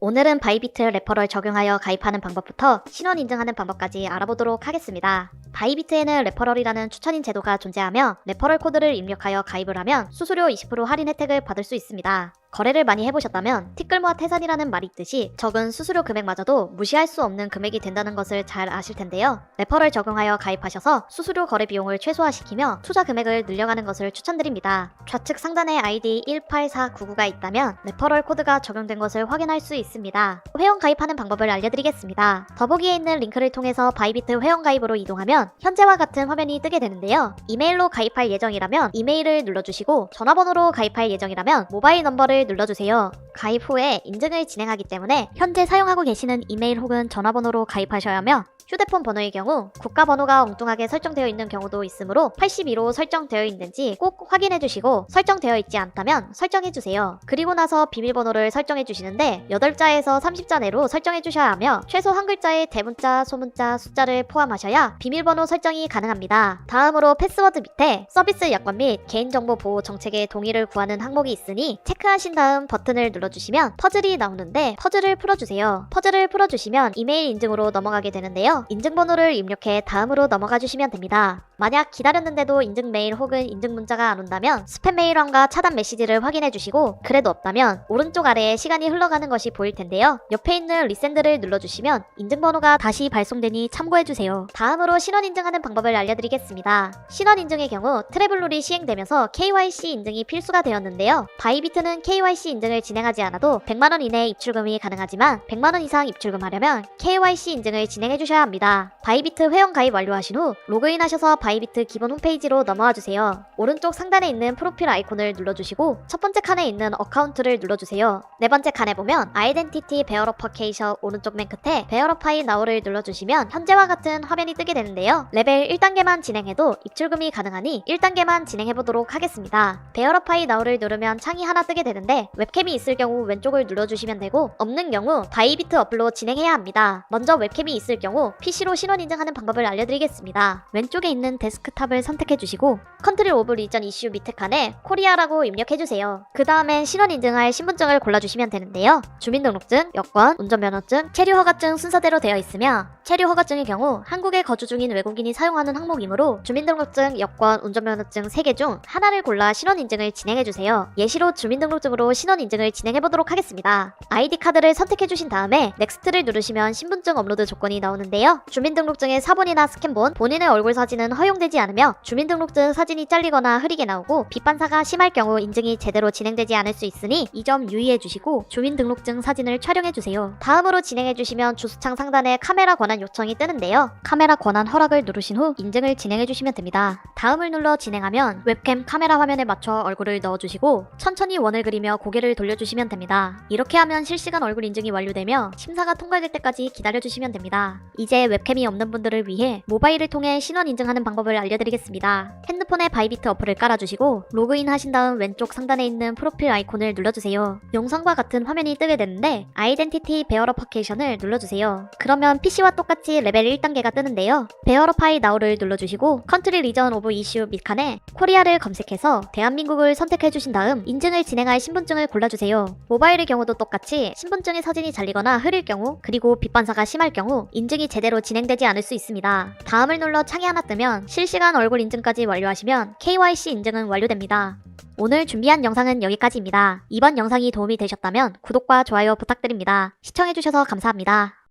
오늘은 바이비트 레퍼럴 적용하여 가입하는 방법부터 신원 인증하는 방법까지 알아보도록 하겠습니다. 바이비트에는 레퍼럴이라는 추천인 제도가 존재하며 레퍼럴 코드를 입력하여 가입을 하면 수수료 20% 할인 혜택을 받을 수 있습니다. 거래를 많이 해보셨다면 티끌모아 태산이라는 말이 있듯이 적은 수수료 금액마저도 무시할 수 없는 금액이 된다는 것을 잘 아실 텐데요. 레퍼럴 적용하여 가입하셔서 수수료 거래 비용을 최소화시키며 투자 금액을 늘려가는 것을 추천드립니다. 좌측 상단에 아이디 18499가 있다면 레퍼럴 코드가 적용된 것을 확인할 수 있습니다. 회원 가입하는 방법을 알려드리겠습니다. 더보기에 있는 링크를 통해서 바이비트 회원 가입으로 이동하면 현재와 같은 화면이 뜨게 되는데요. 이메일로 가입할 예정이라면 이메일을 눌러주시고 전화번호로 가입할 예정이라면 모바일 넘버를 눌러주세요. 가입 후에 인증을 진행하기 때문에 현재 사용하고 계시는 이메일 혹은 전화번호로 가입하셔야 하며 휴대폰 번호의 경우 국가번호가 엉뚱하게 설정되어 있는 경우도 있으므로 82로 설정되어 있는지 꼭 확인해 주시고 설정되어 있지 않다면 설정해 주세요. 그리고 나서 비밀번호를 설정해 주시는데 8자에서 30자 내로 설정해 주셔야 하며 최소 한 글자의 대문자, 소문자, 숫자를 포함하셔야 비밀번호 설정이 가능합니다. 다음으로 패스워드 밑에 서비스 약관 및 개인정보 보호 정책의 동의를 구하는 항목이 있으니 체크하신 다음 버튼을 눌러주시면 퍼즐이 나오는데 퍼즐을 풀어주세요. 퍼즐을 풀어주시면 이메일 인증으로 넘어가게 되는데요. 인증번호를 입력해 다음으로 넘어가 주시면 됩니다. 만약 기다렸는데도 인증 메일 혹은 인증 문자가 안 온다면 스팸 메일함과 차단 메시지를 확인해 주시고 그래도 없다면 오른쪽 아래에 시간이 흘러가는 것이 보일 텐데요. 옆에 있는 리센드를 눌러주시면 인증번호가 다시 발송되니 참고해 주세요. 다음으로 신원 인증하는 방법을 알려드리겠습니다. 신원 인증의 경우 트래블룰이 시행되면서 KYC 인증이 필수가 되었는데요. 바이비트는 KYC 인증을 진행하지 않아도 100만원 이내 입출금이 가능하지만 100만원 이상 입출금하려면 KYC 인증을 진행해 주셔야 합니다. 바이비트 회원 가입 완료하신 후 로그인하셔서 바이비트 기본 홈페이지로 넘어와 주세요. 오른쪽 상단에 있는 프로필 아이콘을 눌러주시고 첫 번째 칸에 있는 어카운트를 눌러주세요. 네 번째 칸에 보면 아이덴티티 베어러퍼케이션 오른쪽 맨 끝에 베어러파이 나우를 눌러주시면 현재와 같은 화면이 뜨게 되는데요. 레벨 1단계만 진행해도 입출금이 가능하니 1단계만 진행해보도록 하겠습니다. 베어러파이 나우를 누르면 창이 하나 뜨게 되는데 웹캠이 있을 경우 왼쪽을 눌러주시면 되고 없는 경우 바이비트 어플로 진행해야 합니다. 먼저 웹캠이 있을 경우 PC로 신원 인증하는 방법을 알려드리겠습니다. 왼쪽에 있는 데스크탑을 선택해주시고 컨트리 오브 리전 이슈 밑에 칸에 코리아라고 입력해주세요. 그 다음엔 신원 인증할 신분증을 골라주시면 되는데요. 주민등록증, 여권, 운전면허증, 체류허가증 순서대로 되어 있으며 체류허가증의 경우 한국에 거주 중인 외국인이 사용하는 항목이므로 주민등록증, 여권, 운전면허증 3개 중 하나를 골라 신원 인증을 진행해주세요. 예시로 주민등록증으로 신원 인증을 진행해보도록 하겠습니다. 아이디 카드를 선택해주신 다음에 넥스트를 누르시면 신분증 업로드 조건이 나오는데요. 주민등록증의 사본이나 스캔본, 본인의 얼굴 사진은 허용되지 않으며 주민등록증 사진이 잘리거나 흐리게 나오고 빛반사가 심할 경우 인증이 제대로 진행되지 않을 수 있으니 이 점 유의해주시고 주민등록증 사진을 촬영해주세요. 다음으로 진행해주시면 주소창 상단에 카메라 권한 요청이 뜨는데요. 카메라 권한 허락을 누르신 후 인증을 진행해주시면 됩니다. 다음을 눌러 진행하면 웹캠 카메라 화면에 맞춰 얼굴을 넣어주시고 천천히 원을 그리며 고개를 돌려주시면 됩니다. 이렇게 하면 실시간 얼굴 인증이 완료되며 심사가 통과될 때까지 기다려주시면 됩니다. 이제 웹캠이 없는 분들을 위해 모바일을 통해 신원 인증하는 방법을 알려드리겠습니다. 핸드폰에 바이비트 어플을 깔아주시고 로그인 하신 다음 왼쪽 상단에 있는 프로필 아이콘을 눌러주세요. 영상과 같은 화면이 뜨게 되는데 아이덴티티 베어러퍼케이션을 눌러주세요. 그러면 PC와 똑같이 레벨 1단계가 뜨는데요. 베어러파이 나우를 눌러주시고 컨트리 리전 오브 이슈 밑칸에 코리아를 검색해서 대한민국을 선택해주신 다음 인증을 진행할 신분증을 골라주세요. 모바일의 경우도 똑같이 신분증의 사진이 잘리거나 흐릴 경우 그리고 빛반사가 심할 경우 인증이 제대로 진행되지 않을 수 있습니다. 다음을 눌러 창이 하나 뜨면 실시간 얼굴 인증까지 완료하시면 KYC 인증은 완료됩니다. 오늘 준비한 영상은 여기까지입니다. 이번 영상이 도움이 되셨다면 구독과 좋아요 부탁드립니다. 시청해주셔서 감사합니다.